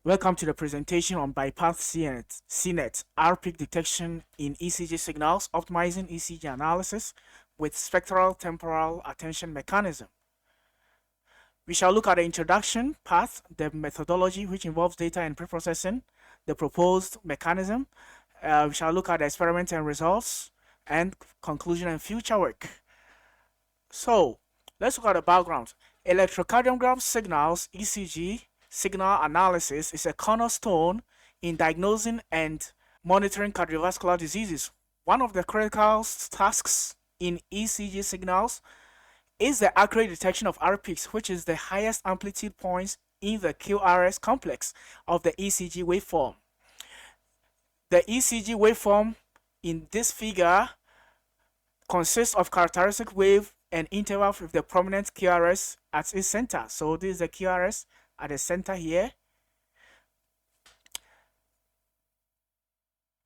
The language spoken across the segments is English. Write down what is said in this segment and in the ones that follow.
Welcome to the presentation on BiPath-CNet, R peak detection in ECG signals, optimizing ECG analysis with Spectral Temporal Attention Mechanism. We shall look at the introduction path, the methodology which involves data and preprocessing, the proposed mechanism. We shall look at the experiment and results, and conclusion and future work. So, let's look at the background. Electrocardiogram signals, ECG, signal analysis is a cornerstone in diagnosing and monitoring cardiovascular diseases. One of the critical tasks in ECG signals is the accurate detection of R peaks, which is the highest amplitude points in the QRS complex of the ECG waveform. The ECG waveform in this figure consists of characteristic wave and interval with the prominent QRS at its center. So this is the QRS at the center here.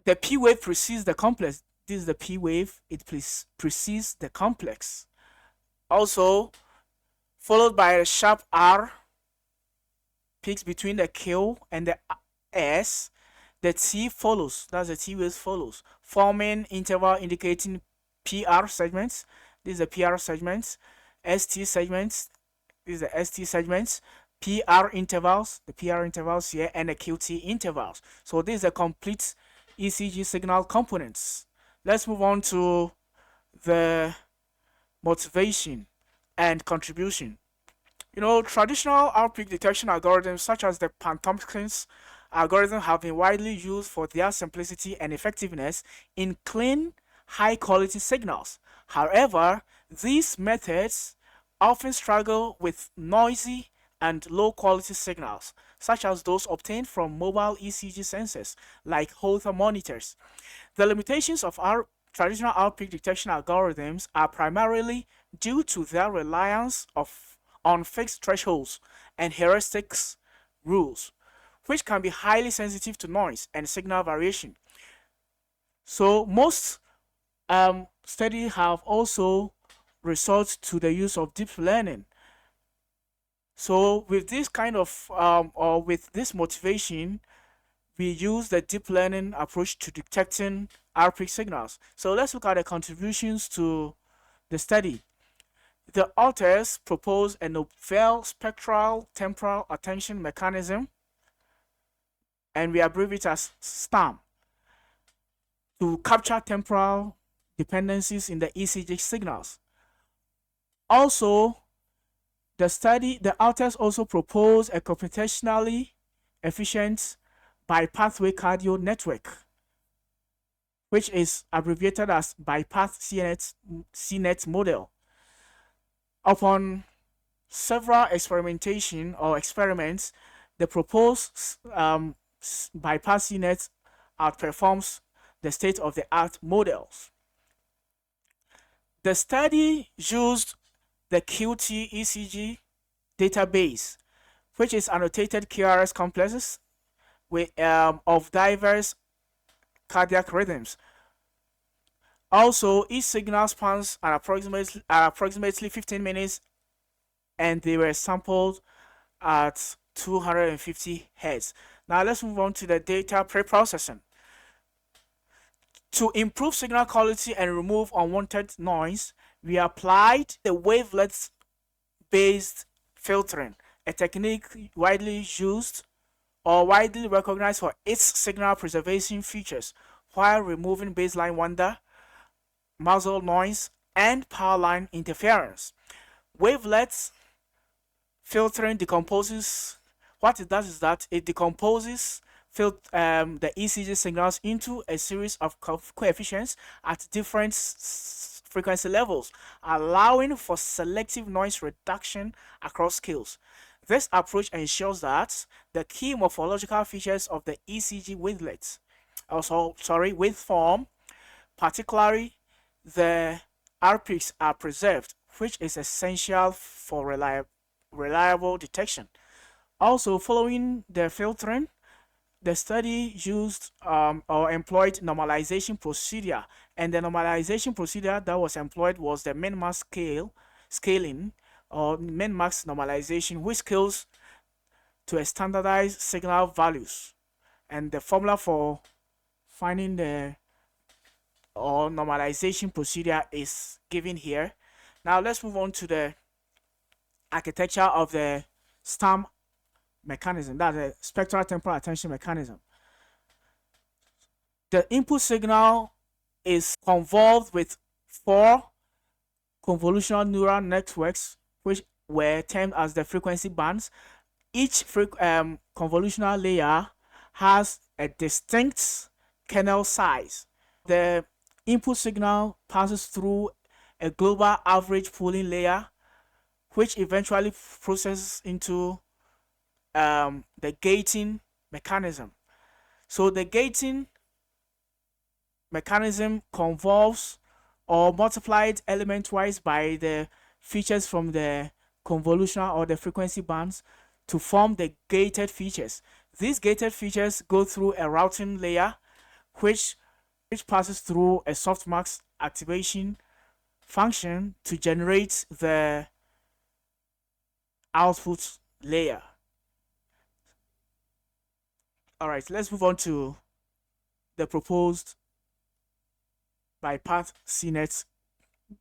The P wave precedes the complex. This is the P wave. It precedes the complex. Also, followed by a sharp R peaks between the Q and the S. The T follows. That's the T wave follows, forming interval indicating PR segments. These are PR segments. ST segments. These are ST segments. PR intervals, the PR intervals here, and the QT intervals. So these are complete ECG signal components. Let's move on to the motivation and contribution. Traditional R peak detection algorithms such as the Pan-Tompkins algorithm have been widely used for their simplicity and effectiveness in clean, high-quality signals. However, these methods often struggle with noisy and low-quality signals, such as those obtained from mobile ECG sensors like Holter monitors. The limitations of our traditional R peak detection algorithms are primarily due to their reliance on fixed thresholds and heuristics rules, which can be highly sensitive to noise and signal variation. So most studies have also resorted to the use of deep learning. So with this kind of or with this motivation, we use the deep learning approach to detecting R peak signals. So let's look at the contributions to the study. The authors propose a novel spectral temporal attention mechanism, and we abbreviate it as STAM, to capture temporal dependencies in the ECG signals. Also, the authors also propose a computationally efficient bi-pathway cardio network, which is abbreviated as BiPath-CNet model. Upon several experiments, the proposed BiPath-CNet outperforms the state-of-the-art models. The study used the QT ECG database, which is annotated QRS complexes of diverse cardiac rhythms. Also, each signal spans are approximately 15 minutes, and they were sampled at 250 Hz. Now let's move on to the data preprocessing. To improve signal quality and remove unwanted noise, we applied the wavelets-based filtering, a technique widely used or widely recognized for its signal preservation features while removing baseline wonder, muzzle noise, and power line interference. Wavelets filtering decomposes. What it does is that it decomposes the ECG signals into a series of coefficients at different frequency levels, allowing for selective noise reduction across scales. This approach ensures that the key morphological features of the ECG waveform, particularly the R peaks, are preserved, which is essential for reliable detection. Also, following the filtering, the study used or employed normalization procedure, and the normalization procedure that was employed was the min-max scaling or min-max normalization, which scales to a standardized signal values, and the formula for finding the or normalization procedure is given here. Now let's move on to the architecture of the STAM mechanism, that's the spectral temporal attention mechanism. The input signal is convolved with 4 convolutional neural networks, which were termed as the frequency bands. Each convolutional layer has a distinct kernel size. The input signal passes through a global average pooling layer, which eventually processes into the gating mechanism. So the gating mechanism convolves or multiplied element-wise by the features from the convolutional or the frequency bands to form the gated features. These gated features go through a routing layer, which passes through a softmax activation function to generate the output layer. All right, let's move on to the proposed BiPath-CNet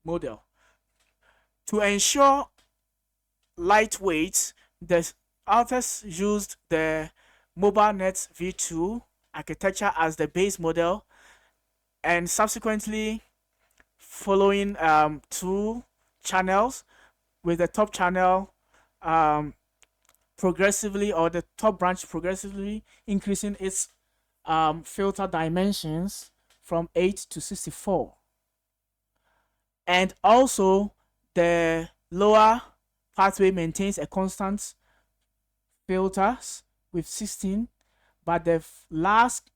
model. To ensure lightweight, the authors used the MobileNet v2 architecture as the base model, and subsequently following 2 channels, with the top channel progressively, or the top branch progressively increasing its filter dimensions from 8 to 64, and also the lower pathway maintains a constant filters with 16, but the last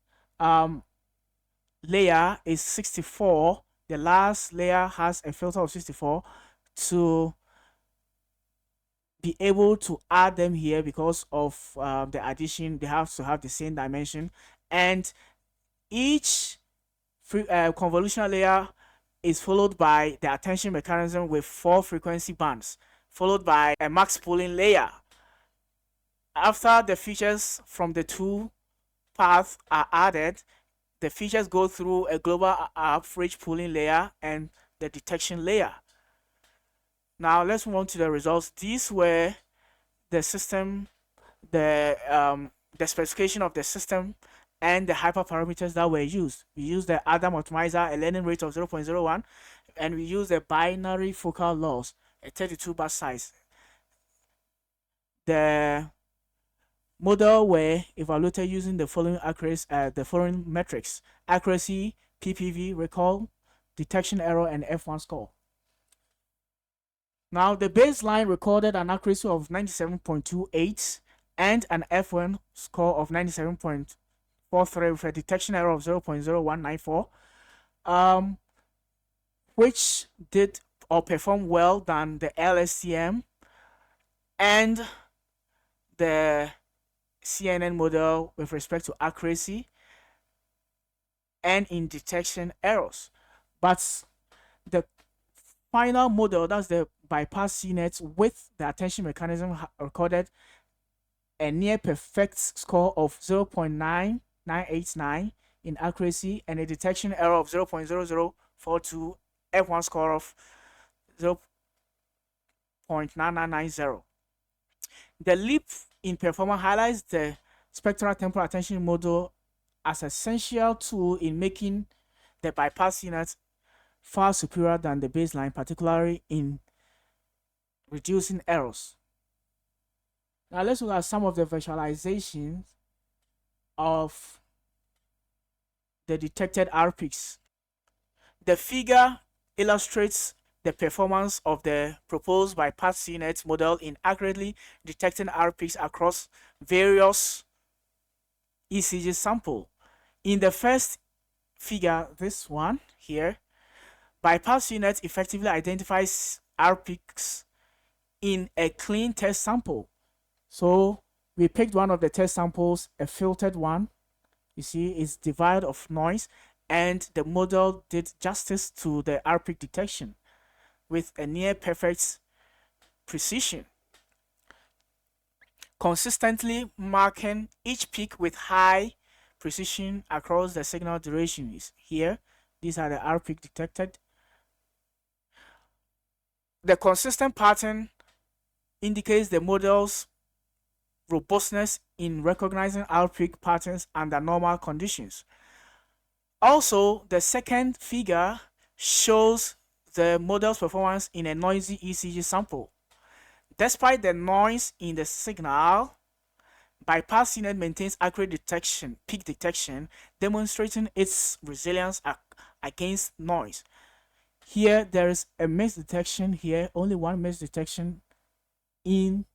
layer is 64. The last layer has a filter of 64 to be able to add them here. Because of the addition, they have to have the same dimension, and each convolutional layer is followed by the attention mechanism with 4 frequency bands, followed by a max pooling layer. After the features from the 2 paths are added, the features go through a global average pooling layer and the detection layer. Now let's move on to the results. These were the system, the specification of the system and the hyperparameters that were used. We used the Adam optimizer, a learning rate of 0.01, and we used the binary focal loss, a 32 bus size. The model were evaluated using the following metrics: accuracy, PPV, recall, detection error, and F1 score. Now the baseline recorded an accuracy of 97.28 and an F1 score of 97.43 with a detection error of 0.0194, which did or performed well than the LSTM and the CNN model with respect to accuracy and in detection errors. But the final model, that's the BiPath-CNet with the attention mechanism, recorded a near perfect score of 0.9989 in accuracy and a detection error of 0.0042, F1 score of 0.9990. The leap in performance highlights the spectral temporal attention model as an essential tool in making the BiPath-CNet far superior than the baseline, particularly in reducing errors. Now let's look at some of the visualizations of the detected RPs. The figure illustrates the performance of the proposed BiPath-CNet model in accurately detecting RPs across various ECG samples. In the first figure, this one here, BiPath-CNet effectively identifies RPs in a clean test sample. So we picked one of the test samples, a filtered one. You see, it's devoid of noise, and the model did justice to the RP detection with a near perfect precision. consistently marking each peak with high precision across the signal durations. Here, these are the R peak detected. The consistent pattern indicates the model's robustness in recognizing R peak patterns under normal conditions. Also, the second figure shows the model's performance in a noisy ECG sample. Despite the noise in the signal, BiPath-CNet maintains accurate detection, peak detection, demonstrating its resilience against noise. Here, there is a misdetection here, only one misdetection in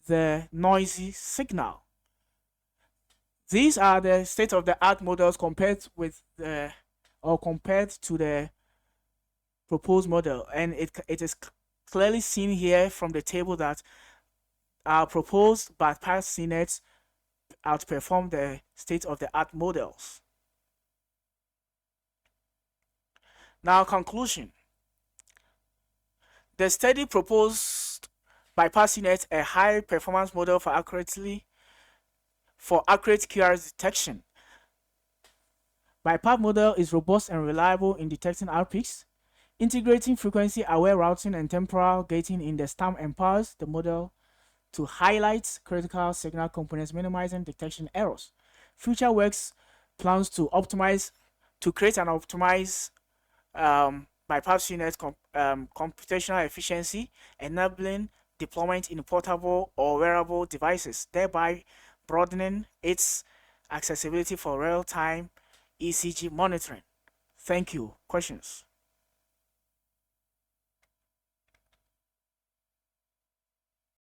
the noisy signal. These are the state-of-the-art models compared to the proposed model, and it is clearly seen here from the table that our proposed BiPath-CNet outperform the state-of-the-art models. Now, conclusion. The study proposed BiPath-CNet a high-performance model for accurate QRS detection. BiPath model is robust and reliable in detecting R peaks. Integrating frequency-aware routing and temporal gating in the STAM empowers the model to highlight critical signal components, minimizing detection errors. Future works plans to create and optimize BiPath-CNet computational efficiency, enabling deployment in portable or wearable devices, thereby broadening its accessibility for real-time ECG monitoring. Thank you. Questions?